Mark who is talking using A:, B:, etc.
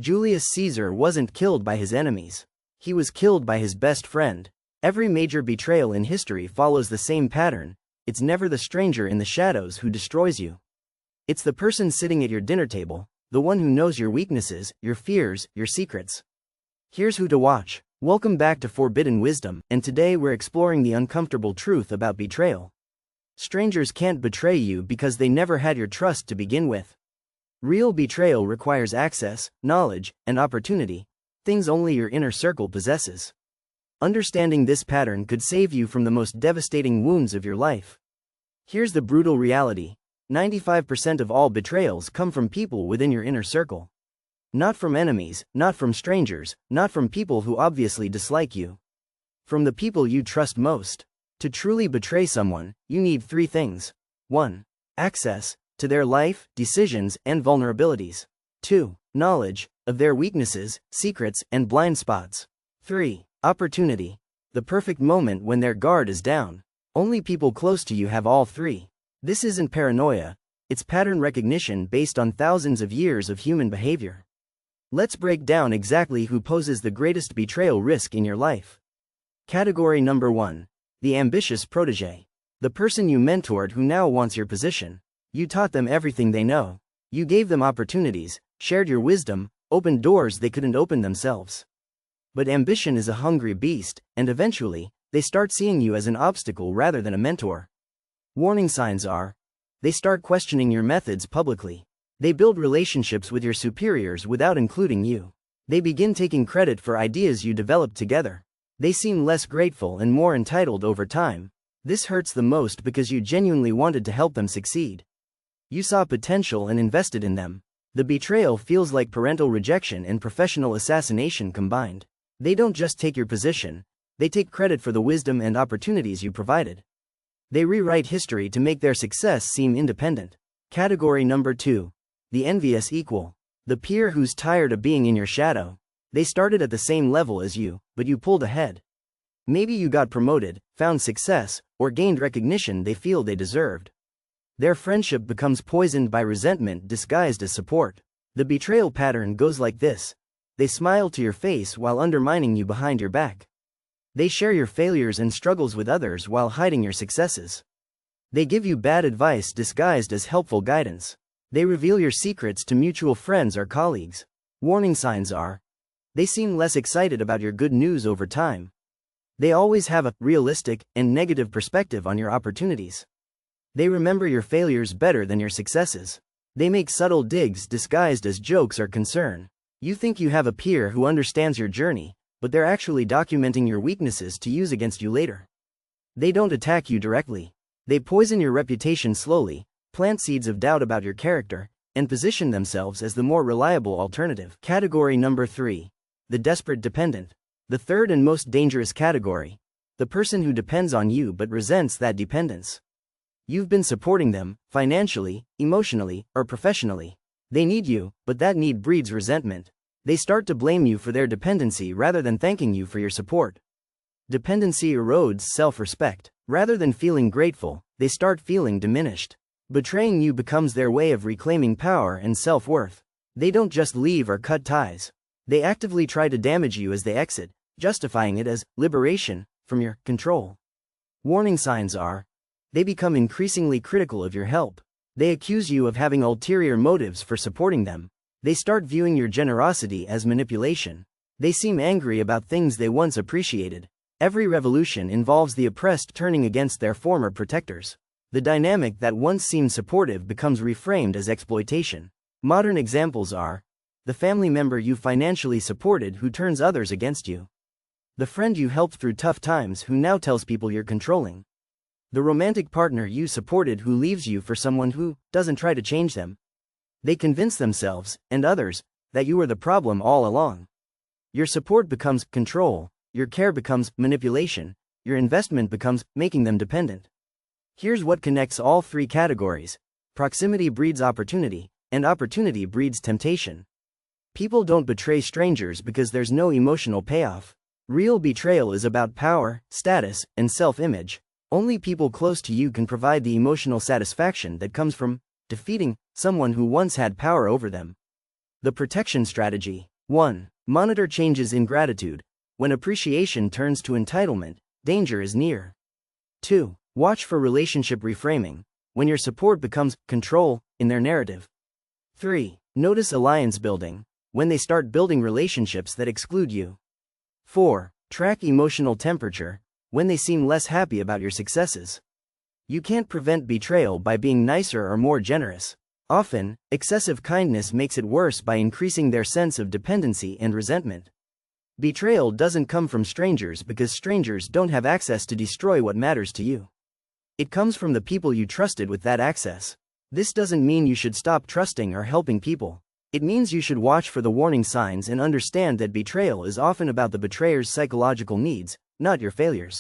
A: Julius Caesar wasn't killed by his enemies. He was killed by his best friend. Every major betrayal in history follows the same pattern. It's never the stranger in the shadows who destroys you. It's the person sitting at your dinner table, the one who knows your weaknesses, your fears, your secrets. Here's who to watch. Welcome back to Forbidden Wisdom, and today we're exploring the uncomfortable truth about betrayal. Strangers can't betray you because they never had your trust to begin with. Real betrayal requires access, knowledge, and opportunity, things only your inner circle possesses. Understanding this pattern could save you from the most devastating wounds of your life. Here's the brutal reality. 95% of all betrayals come from people within your inner circle. Not from enemies, not from strangers, not from people who obviously dislike you. From the people you trust most. To truly betray someone, you need 3 things. 1. Access to their life, decisions, and vulnerabilities. 2. Knowledge of their weaknesses, secrets, and blind spots. 3. Opportunity. The perfect moment when their guard is down. Only people close to you have all 3. This isn't paranoia, it's pattern recognition based on thousands of years of human behavior. Let's break down exactly who poses the greatest betrayal risk in your life. Category number 1. The ambitious protégé. The person you mentored who now wants your position. You taught them everything they know. You gave them opportunities, shared your wisdom, opened doors they couldn't open themselves. But ambition is a hungry beast, and eventually, they start seeing you as an obstacle rather than a mentor. Warning signs are: they start questioning your methods publicly. They build relationships with your superiors without including you. They begin taking credit for ideas you developed together. They seem less grateful and more entitled over time. This hurts the most because you genuinely wanted to help them succeed. You saw potential and invested in them. The betrayal feels like parental rejection and professional assassination combined. They don't just take your position, they take credit for the wisdom and opportunities you provided. They rewrite history to make their success seem independent. Category number 2. The envious equal. The peer who's tired of being in your shadow. They started at the same level as you, but you pulled ahead. Maybe you got promoted, found success, or gained recognition they feel they deserved. Their friendship becomes poisoned by resentment disguised as support. The betrayal pattern goes like this. They smile to your face while undermining you behind your back. They share your failures and struggles with others while hiding your successes. They give you bad advice disguised as helpful guidance. They reveal your secrets to mutual friends or colleagues. Warning signs are: they seem less excited about your good news over time. They always have a realistic and negative perspective on your opportunities. They remember your failures better than your successes. They make subtle digs disguised as jokes or concern. You think you have a peer who understands your journey, but they're actually documenting your weaknesses to use against you later. They don't attack you directly. They poison your reputation slowly, plant seeds of doubt about your character, and position themselves as the more reliable alternative. Category number 3. The desperate dependent. The third and most dangerous category. The person who depends on you but resents that dependence. You've been supporting them, financially, emotionally, or professionally. They need you, but that need breeds resentment. They start to blame you for their dependency rather than thanking you for your support. Dependency erodes self-respect. Rather than feeling grateful, they start feeling diminished. Betraying you becomes their way of reclaiming power and self-worth. They don't just leave or cut ties. They actively try to damage you as they exit, justifying it as liberation from your control. Warning signs are: they become increasingly critical of your help. They accuse you of having ulterior motives for supporting them. They start viewing your generosity as manipulation. They seem angry about things they once appreciated. Every revolution involves the oppressed turning against their former protectors. The dynamic that once seemed supportive becomes reframed as exploitation. Modern examples are: the family member you financially supported who turns others against you. The friend you helped through tough times who now tells people you're controlling. The romantic partner you supported who leaves you for someone who doesn't try to change them. They convince themselves, and others, that you were the problem all along. Your support becomes control, your care becomes manipulation, your investment becomes making them dependent. Here's what connects all 3 categories. Proximity breeds opportunity, and opportunity breeds temptation. People don't betray strangers because there's no emotional payoff. Real betrayal is about power, status, and self-image. Only people close to you can provide the emotional satisfaction that comes from defeating someone who once had power over them. The protection strategy. 1. Monitor changes in gratitude. When appreciation turns to entitlement, danger is near. 2. Watch for relationship reframing. When your support becomes control in their narrative. 3. Notice alliance building. When they start building relationships that exclude you. 4. Track emotional temperature. When they seem less happy about your successes. You can't prevent betrayal by being nicer or more generous. Often, excessive kindness makes it worse by increasing their sense of dependency and resentment. Betrayal doesn't come from strangers because strangers don't have access to destroy what matters to you. It comes from the people you trusted with that access. This doesn't mean you should stop trusting or helping people. It means you should watch for the warning signs and understand that betrayal is often about the betrayer's psychological needs, not your failures.